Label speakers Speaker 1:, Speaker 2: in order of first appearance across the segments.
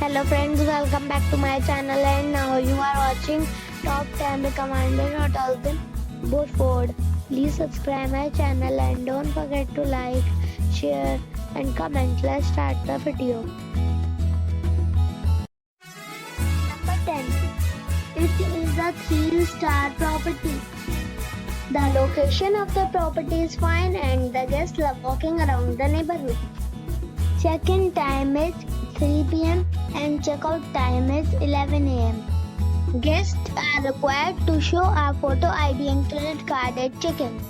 Speaker 1: Hello friends, welcome back to my channel and now you are watching top 10 recommended hotels in Burford. Please subscribe my channel and don't forget to like, share and comment. Let's start the video. Number 10. It is a 3-star property. The location of the property is fine and the guests love walking around the neighborhood. Check-in time is 3 p.m. and check-out time is 11 a.m. Guests are required to show a photo ID and credit card at check-in.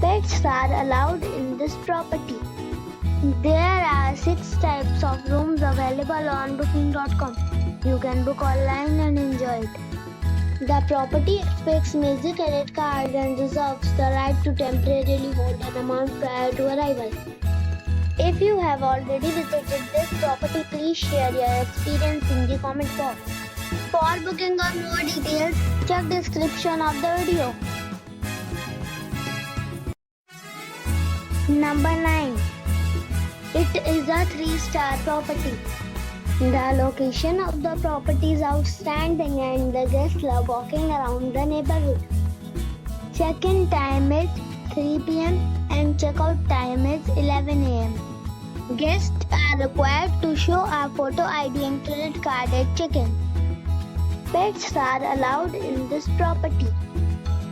Speaker 1: Pets are allowed in this property. There are 6 types of rooms available on booking.com. You can book online and enjoy it. The property expects major credit card and reserves the right to temporarily hold an amount prior to arrival. If you have already visited this property, please share your experience in the comment box. For booking or more details, check description of the video. Number 9. It is a 3-star property. The location of the property is outstanding and the guests love walking around the neighborhood. Check-in time is 3 p.m. and check-out time is 11 a.m. Guests are required to show a photo ID and credit card at check-in. Pets are allowed in this property.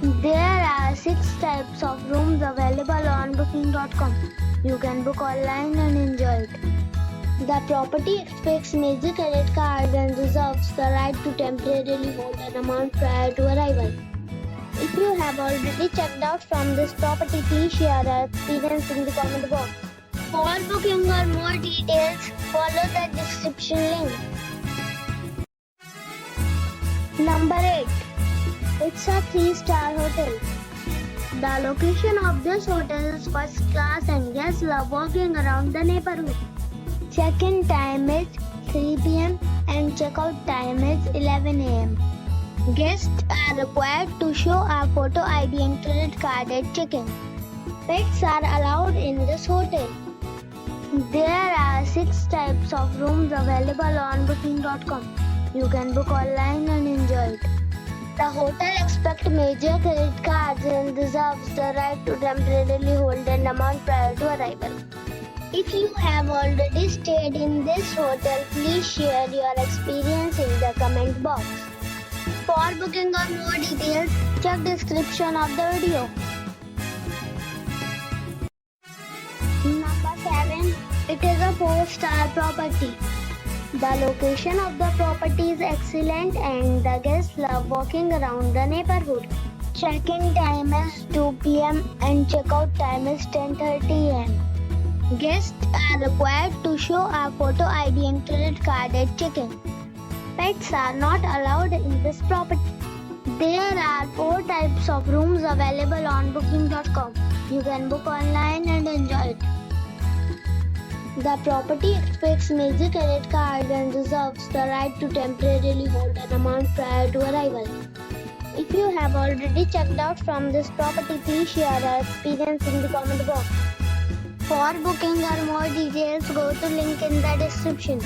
Speaker 1: There are 6 types of rooms available on booking.com. You can book online and enjoy it. The property expects major credit card and reserves the right to temporarily hold an amount prior to arrival. If you have already checked out from this property, please share your experience in the comment box. For booking or more details, follow the description link. Number 8. It's a 3-star hotel. The location of this hotel is first class and guests love walking around the neighborhood. Check-in time is 3 p.m. and check-out time is 11 a.m. Guests are required to show a photo ID and credit card at check-in. Pets are allowed in this hotel. There are 6 types of rooms available on booking.com. You can book online and enjoy it. The hotel expects major credit cards and reserves the right to temporarily hold an amount prior to arrival. If you have already stayed in this hotel, please share your experience in the comment box. For booking or more details, check description of the video. Number 7. It is a 4-star property. The location of the property is excellent and the guests love walking around the neighborhood. Check-in time is 2 p.m. and check-out time is 10:30 a.m. Guests are required to show a photo ID and credit card at check-in. Pets are not allowed in this property. There are 4 types of rooms available on booking.com. You can book online and enjoy it. The property expects major credit card and reserves the right to temporarily hold an amount prior to arrival. If you have already checked out from this property, please share your experience in the comment box. For booking or more details, go to link in the description.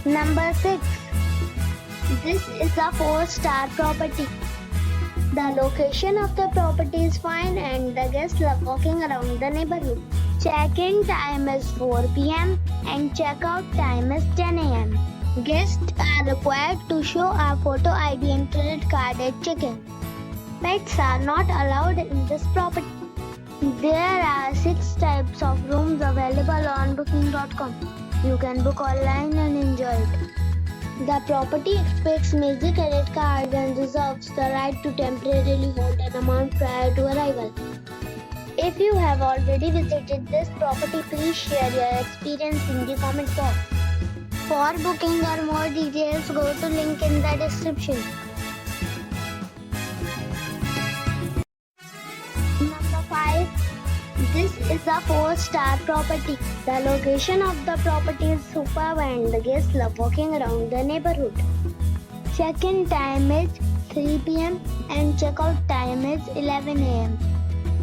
Speaker 1: Number 6. This is a 4-star property. The location of the property is fine and the guests love walking around the neighborhood. Check-in time is 4 p.m. and check-out time is 10 a.m. Guests are required to show a photo ID and credit card at check-in. Pets are not allowed in this property. There are 6 types of rooms available on booking.com. You can book online and enjoy it. The property expects major credit card and reserves the right to temporarily hold an amount prior to arrival. If you have already visited this property, please share your experience in the comment box. For booking or more details, go to link in the description. Number 5. This is a 4-star property. The location of the property is superb and the guests love walking around the neighborhood. Check-in time is 3 p.m. and check-out time is 11 a.m.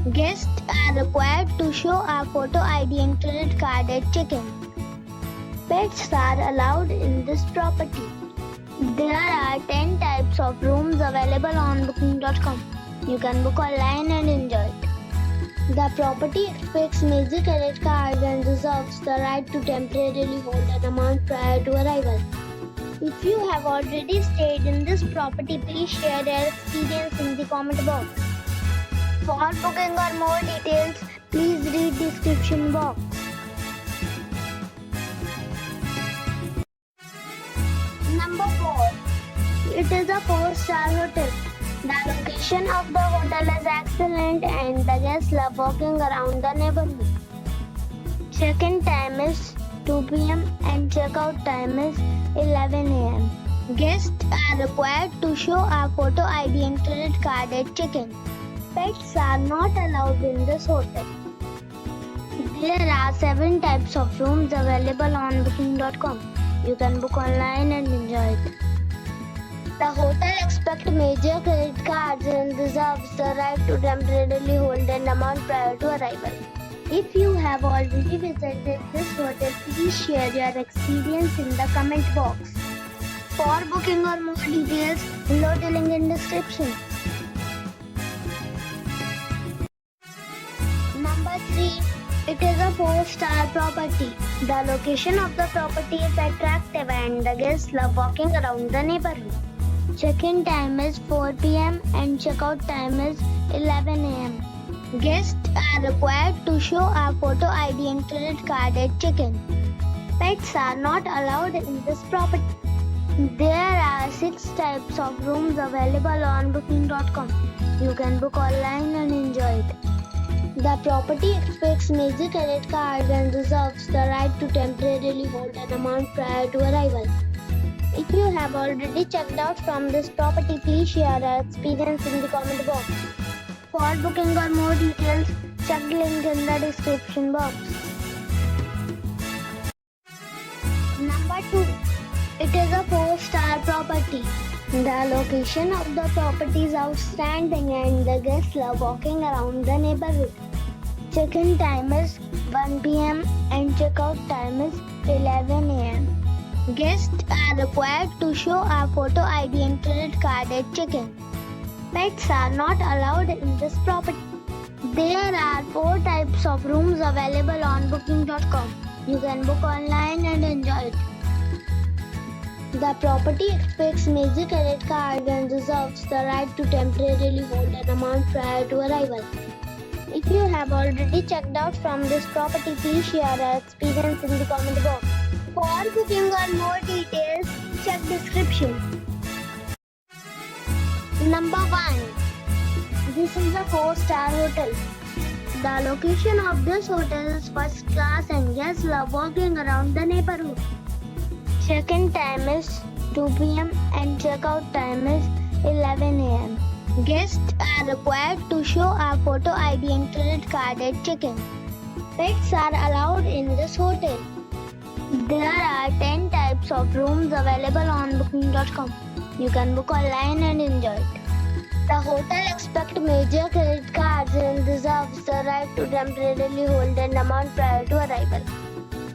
Speaker 1: Guests are required to show a photo ID and credit card at check-in. Pets are allowed in this property. There are 10 types of rooms available on booking.com. You can book online and enjoy it. The property expects major credit cards and reserves the right to temporarily hold an amount prior to arrival. If you have already stayed in this property, please share your experience in the comment box. For booking or more details, please read description box. Number 4. It is a 4-star hotel. The location of the hotel is excellent and the guests love walking around the neighborhood. Check-in time is 2 p.m. and check-out time is 11 a.m. Guests are required to show a photo ID and credit card at check-in. Pets are not allowed in this hotel. There are 7 types of rooms available on booking.com. You can book online and enjoy it. The hotel expects major credit cards and reserves the right to temporarily hold an amount prior to arrival. If you have already visited this hotel, please share your experience in the comment box. For booking or more details, below the link in description. Number 3. It is a 4-star property. The location of the property is attractive and the guests love walking around the neighborhood. Check-in time is 4 p.m. and check-out time is 11 a.m. Guests are required to show a photo ID and credit card at check-in. Pets are not allowed in this property. There are 6 types of rooms available on booking.com. You can book online and enjoy it. The property expects major credit cards and reserves the right to temporarily hold an amount prior to arrival. If you have already checked out from this property, please share your experience in the comment box. For booking or more details, check the link in the description box. Number 2. It is a 4-star property. The location of the property is outstanding and the guests love walking around the neighborhood. Check-in time is 1 p.m. and check-out time is 11 a.m. Guests are required to show a photo ID and credit card at check-in. Pets are not allowed in this property. There are 4 types of rooms available on booking.com. You can book online and enjoy it. The property expects major credit cards and reserves the right to temporarily hold an amount prior to arrival. If you have already checked out from this property, please share your experience in the comment box. For booking or more details, check description. Number 1. This is a 4-star hotel. The location of this hotel is first class and guests love walking around the neighborhood. Check-in time is 2 p.m. and check-out time is 11 a.m. Guests are required to show a photo ID and credit card at check-in. Pets are allowed in this hotel. There are 10 types of rooms available on booking.com. You can book online and enjoy it. The hotel expects major credit cards and reserves the right to temporarily hold an amount prior to arrival.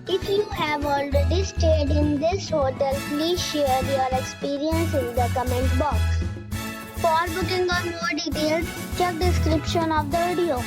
Speaker 1: If you have already stayed in this hotel, please share your experience in the comment box. For booking or more details, check description of the video.